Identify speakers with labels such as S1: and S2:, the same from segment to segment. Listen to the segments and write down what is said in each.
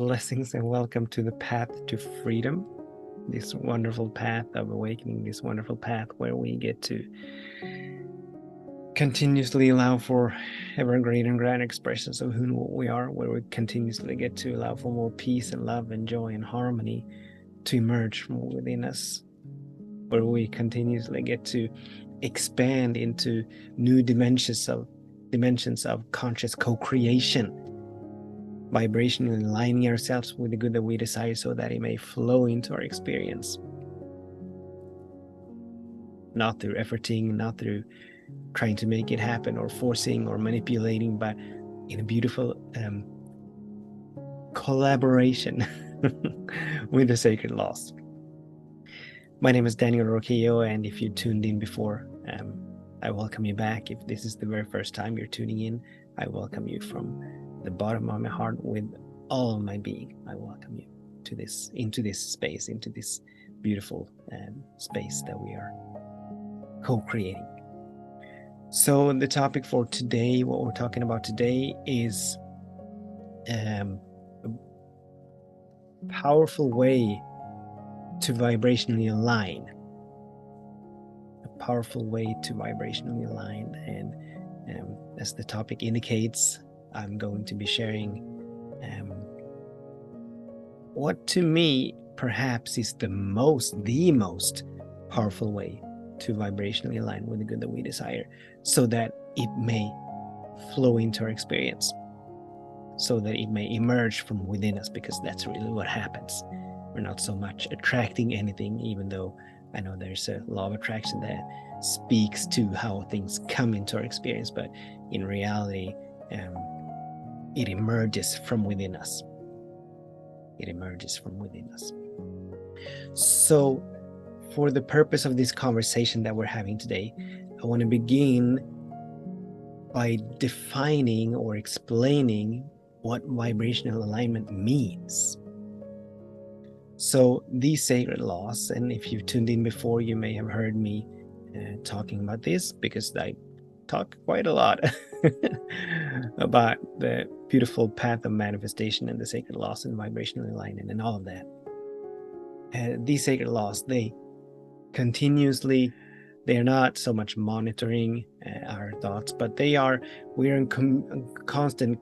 S1: Blessings and welcome to the path to freedom, this wonderful path of awakening, this wonderful path where we get to continuously allow for ever greater and grand expressions of who and what we are, where we continuously get to allow for more peace and love and joy and harmony to emerge from within us, where we continuously get to expand into new dimensions of conscious co-creation, vibrationally aligning ourselves with the good that we desire so that it may flow into our experience. Not through efforting, not through trying to make it happen or forcing or manipulating, but in a beautiful collaboration with the sacred laws. My name is Daniel Roquillo, and if you tuned in before, I welcome you back. If this is the very first time you're tuning in, I welcome you from the bottom of my heart with all of my being. I welcome you to into this space, into this beautiful space that we are co-creating. So the topic for today, what we're talking about today, is a powerful way to vibrationally align. A powerful way to vibrationally align. And as the topic indicates, I'm going to be sharing what to me perhaps is the most powerful way to vibrationally align with the good that we desire, so that it may flow into our experience, so that it may emerge from within us, because that's really what happens. We're not so much attracting anything, even though I know there's a law of attraction that speaks to how things come into our experience, but in reality, it emerges from within us. It emerges from within us. So, for the purpose of this conversation that we're having today, I want to begin by defining or explaining what vibrational alignment means. So these sacred laws, and if you've tuned in before, you may have heard me talking about this, because I talk quite a lot about the beautiful path of manifestation and the sacred laws and vibrational alignment and all of that. These sacred laws, they are not so much monitoring our thoughts, but we're in constant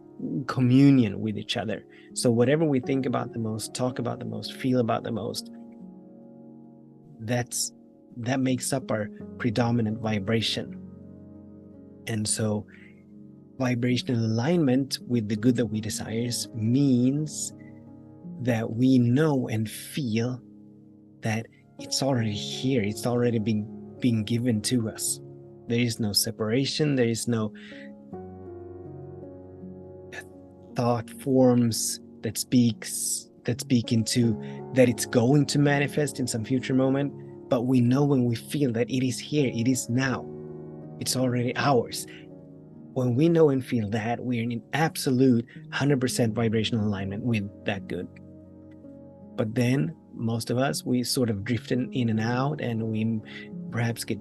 S1: communion with each other. So whatever we think about the most, talk about the most, feel about the most, that makes up our predominant vibration. And so vibrational alignment with the good that we desire means that we know and feel that it's already here, it's already being given to us. There is no separation, there is no thought forms that speak into that it's going to manifest in some future moment, but we know when we feel that it is here, it is now, it's already ours. When we know and feel that, we're in absolute 100% vibrational alignment with that good. But then most of us, we sort of drift in and out, and we perhaps get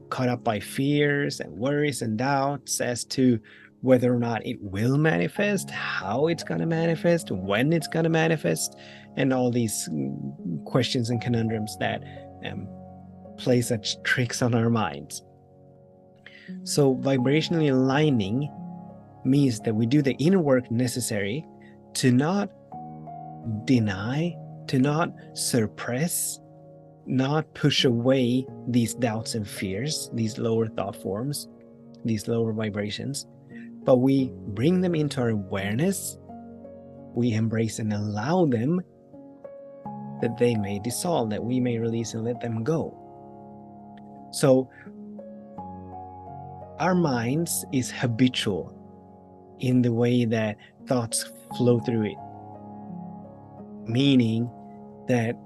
S1: caught up by fears and worries and doubts as to whether or not it will manifest, how it's going to manifest, when it's going to manifest, and all these questions and conundrums that play such tricks on our minds. So vibrationally aligning means that we do the inner work necessary to not deny, to not suppress, not push away these doubts and fears, these lower thought forms, these lower vibrations, but we bring them into our awareness. We embrace and allow them, that they may dissolve, that we may release and let them go. So our minds is habitual in the way that thoughts flow through it, meaning that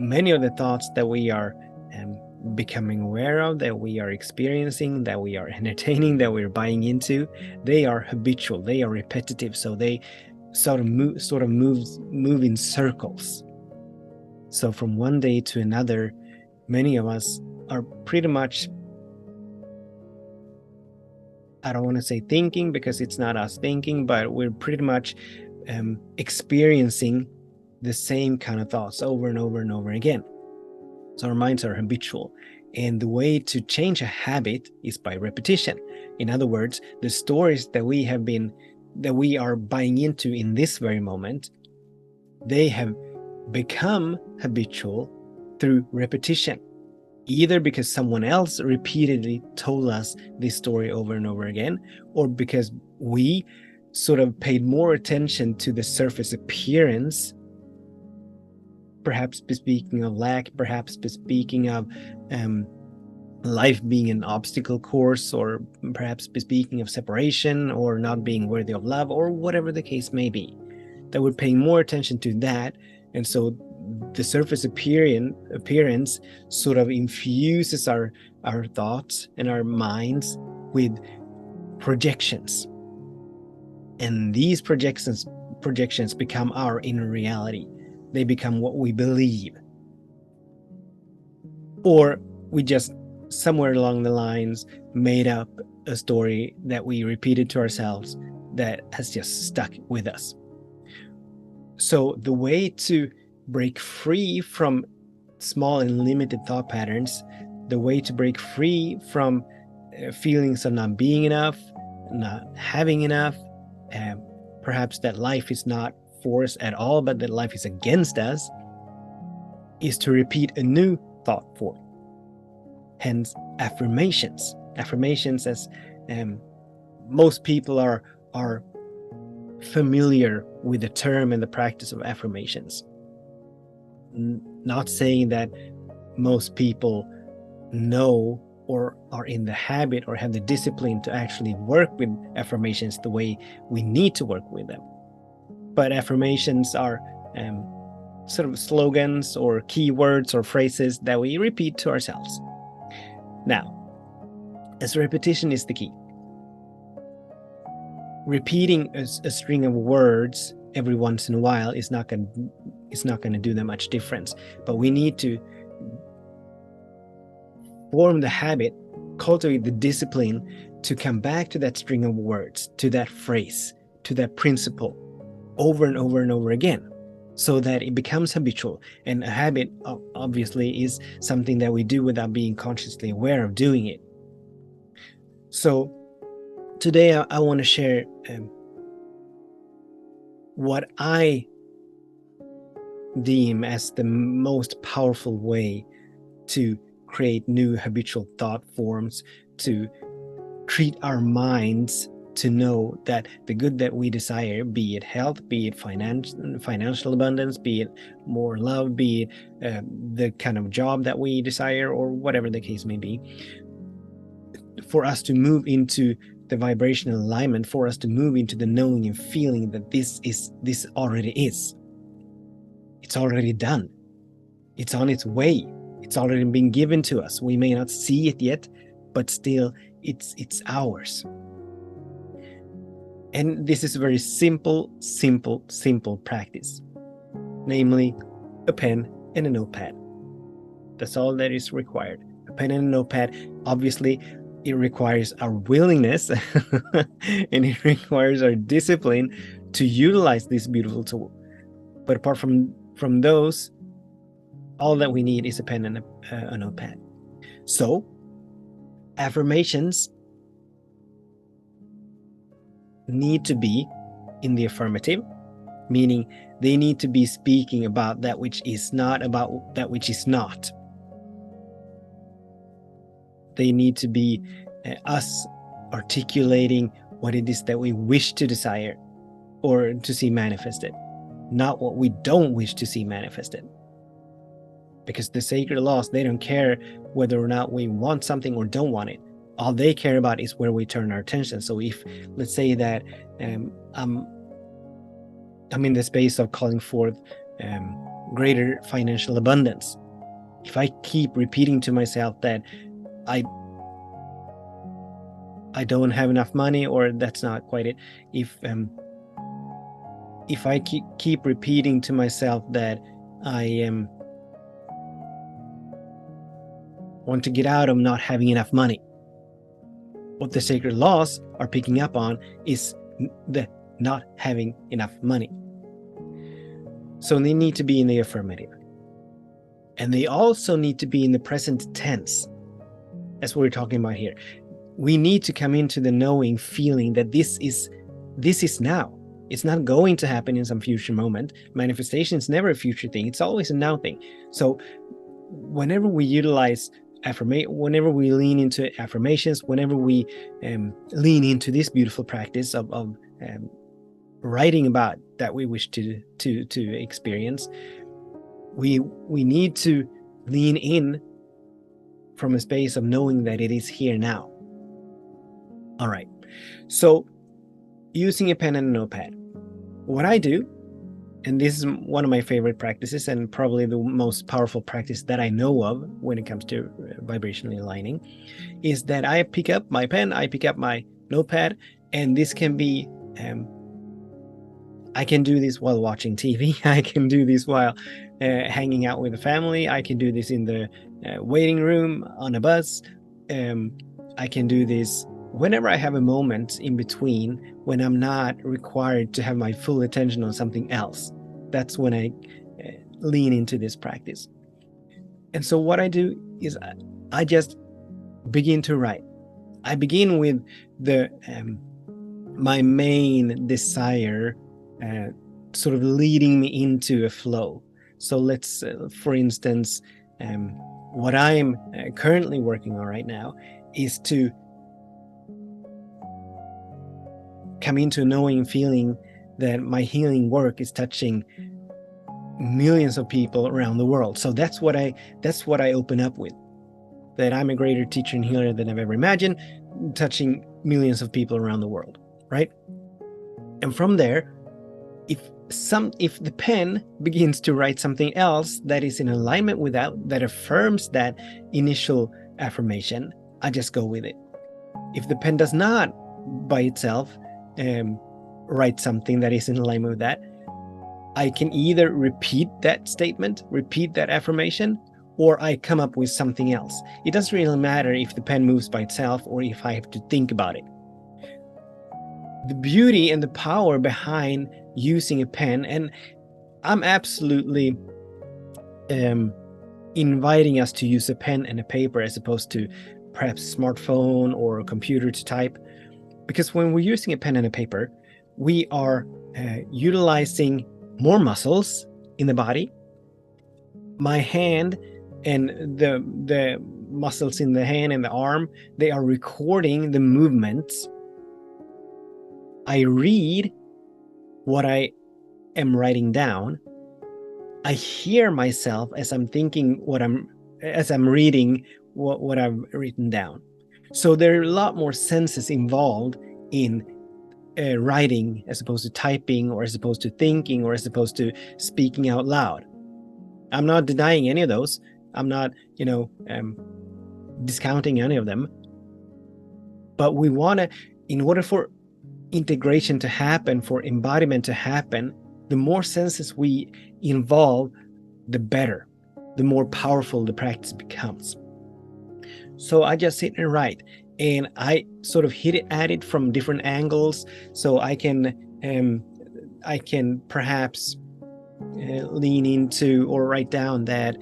S1: many of the thoughts that we are becoming aware of, that we are experiencing, that we are entertaining, that we're buying into, they are habitual, they are repetitive, so they sort of move in circles. So from one day to another, many of us are pretty much, I don't want to say thinking, because it's not us thinking, but we're pretty much experiencing the same kind of thoughts over and over and over again. So our minds are habitual. And the way to change a habit is by repetition. In other words, the stories that we are buying into in this very moment, they have become habitual through repetition. Either because someone else repeatedly told us this story over and over again, or because we sort of paid more attention to the surface appearance, perhaps bespeaking of lack, perhaps bespeaking of life being an obstacle course, or perhaps bespeaking of separation or not being worthy of love, or whatever the case may be, that we're paying more attention to that. And so the surface appearance sort of infuses our thoughts and our minds with projections. And these projections become our inner reality. They become what we believe. Or we just somewhere along the lines made up a story that we repeated to ourselves that has just stuck with us. So the way to break free from small and limited thought patterns, the way to break free from feelings of not being enough, not having enough, perhaps that life is not for us at all, but that life is against us, is to repeat a new thought form. Hence, affirmations. Affirmations, as most people are familiar with the term and the practice of affirmations. Not saying that most people know or are in the habit or have the discipline to actually work with affirmations the way we need to work with them. But affirmations are sort of slogans or keywords or phrases that we repeat to ourselves. Now, as repetition is the key, repeating a string of words every once in a while is not going to do that much difference. But we need to form the habit, cultivate the discipline to come back to that string of words, to that phrase, to that principle over and over and over again, so that it becomes habitual. And a habit obviously is something that we do without being consciously aware of doing it. So today I want to share what I deem as the most powerful way to create new habitual thought forms, to treat our minds to know that the good that we desire, be it health, be it financial abundance, be it more love, be it the kind of job that we desire, or whatever the case may be, for us to move into the vibrational alignment, for us to move into the knowing and feeling that this already is. It's already done. It's on its way. It's already been given to us. We may not see it yet, but still it's ours. And this is a very simple practice. Namely, a pen and a notepad. That's all that is required. A pen and a notepad. Obviously, it requires our willingness and it requires our discipline to utilize this beautiful tool. But apart from those, all that we need is a pen and a notepad. So, affirmations need to be in the affirmative, meaning they need to be speaking about that which is not, about that which is not. They need to be us articulating what it is that we wish to desire or to see manifested, not what we don't wish to see manifested. Because the sacred laws, they don't care whether or not we want something or don't want it. All they care about is where we turn our attention. So if, let's say that I'm in the space of calling forth greater financial abundance, if I keep repeating to myself that I don't have enough money, or that's not quite it, if I keep repeating to myself that I want to get out of not having enough money, what the sacred laws are picking up on is the not having enough money. So they need to be in the affirmative. And they also need to be in the present tense. That's what we're talking about here. We need to come into the knowing, feeling that this is now. It's not going to happen in some future moment. Manifestation is never a future thing. It's always a now thing. So whenever we utilize whenever we lean into affirmations, whenever we lean into this beautiful practice of writing about that we wish to experience, we need to lean in from a space of knowing that it is here now. All right. So using a pen and a notepad, what I do, and this is one of my favorite practices and probably the most powerful practice that I know of when it comes to vibrationally aligning, is that I pick up my pen, I pick up my notepad, and this can be I can do this while watching TV. I can do this while hanging out with the family. I can do this in the waiting room on a bus. I can do this whenever I have a moment in between when I'm not required to have my full attention on something else. That's when I lean into this practice. And so what I do is I just begin to write. I begin with my main desire sort of leading me into a flow. So let's, for instance, what I'm currently working on right now is to come into knowing, feeling that my healing work is touching millions of people around the world. So that's what I open up with, that I'm a greater teacher and healer than I've ever imagined, touching millions of people around the world, right? And from there, if the pen begins to write something else that is in alignment with that affirms that initial affirmation, I just go with it. If the pen does not by itself write something that is in alignment with that, I can either repeat that statement, repeat that affirmation, or I come up with something else. It doesn't really matter if the pen moves by itself or if I have to think about it. The beauty and the power behind using a pen, and I'm absolutely inviting us to use a pen and a paper as opposed to perhaps a smartphone or a computer to type, because when we're using a pen and a paper, we are utilizing more muscles in the body. My hand and the muscles in the hand and the arm, they are recording the movements. I read what I am writing down. I hear myself as I'm thinking as I'm reading what I've written down. So there are a lot more senses involved in writing as opposed to typing, or as opposed to thinking, or as opposed to speaking out loud. I'm not denying any of those. I'm not, discounting any of them. But we want to, in order for integration to happen, for embodiment to happen, the more senses we involve, the better, the more powerful the practice becomes. So I just sit and write, and I sort of hit it at it from different angles, so I can perhaps lean into or write down that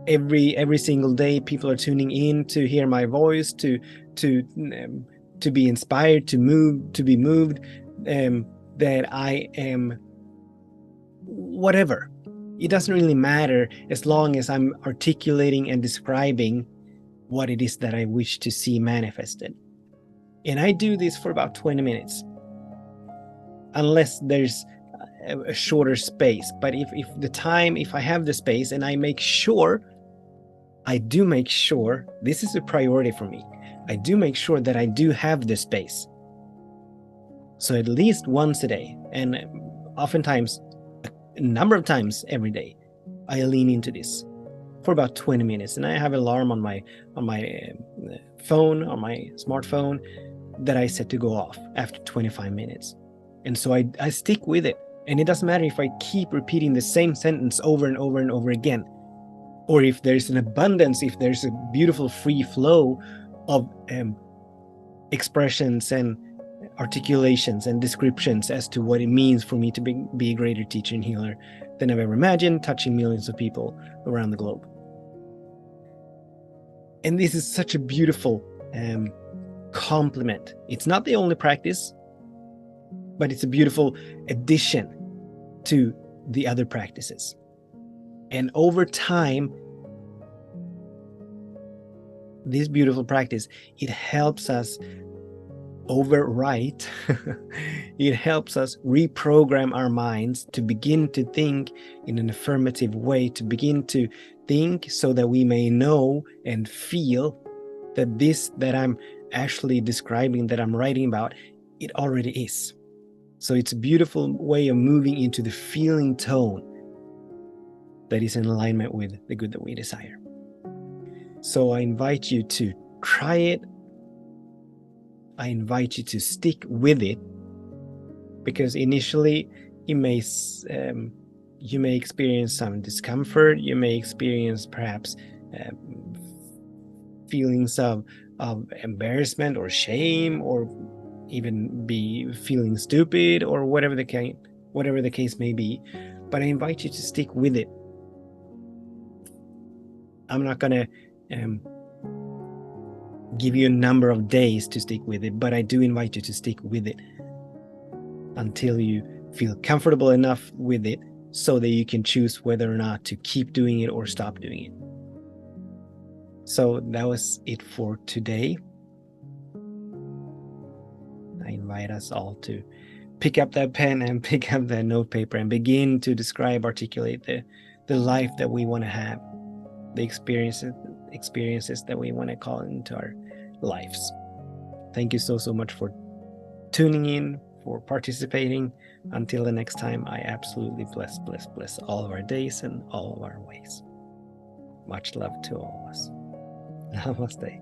S1: every single day people are tuning in to hear my voice, to be inspired, to be moved, that I am whatever. It doesn't really matter as long as I'm articulating and describing what it is that I wish to see manifested. And I do this for about 20 minutes, unless there's a shorter space. But if I have the space, and I do make sure, this is a priority for me, I do make sure that I do have the space. So at least once a day, and oftentimes a number of times every day, I lean into this for about 20 minutes. And I have an alarm on my phone, on my smartphone, that I set to go off after 25 minutes. And so I stick with it. And it doesn't matter if I keep repeating the same sentence over and over and over again, or if there's an abundance, if there's a beautiful free flow of expressions and articulations and descriptions as to what it means for me to be a greater teacher and healer than I've ever imagined, touching millions of people around the globe. And this is such a beautiful complement. It's not the only practice, but it's a beautiful addition to the other practices. And over time, this beautiful practice, it helps us overwrite, it helps us reprogram our minds to begin to think in an affirmative way, to begin to think so that we may know and feel that this that I'm actually describing, that I'm writing about, it already is. So it's a beautiful way of moving into the feeling tone that is in alignment with the good that we desire. So I invite you to try it. I invite you to stick with it, because initially you may experience some discomfort. You may experience perhaps feelings of embarrassment or shame, or even be feeling stupid, or whatever the case may be. But I invite you to stick with it. I'm not gonna give you a number of days to stick with it, but I do invite you to stick with it until you feel comfortable enough with it so that you can choose whether or not to keep doing it or stop doing it. So that was it for today. I invite us all to pick up that pen and pick up that note paper and begin to describe, articulate the life that we want to have, the experiences that we want to call into our lives. Thank you so much for tuning in, for participating. Until the next time, I absolutely bless all of our days and all of our ways. Much love to all of us. Namaste.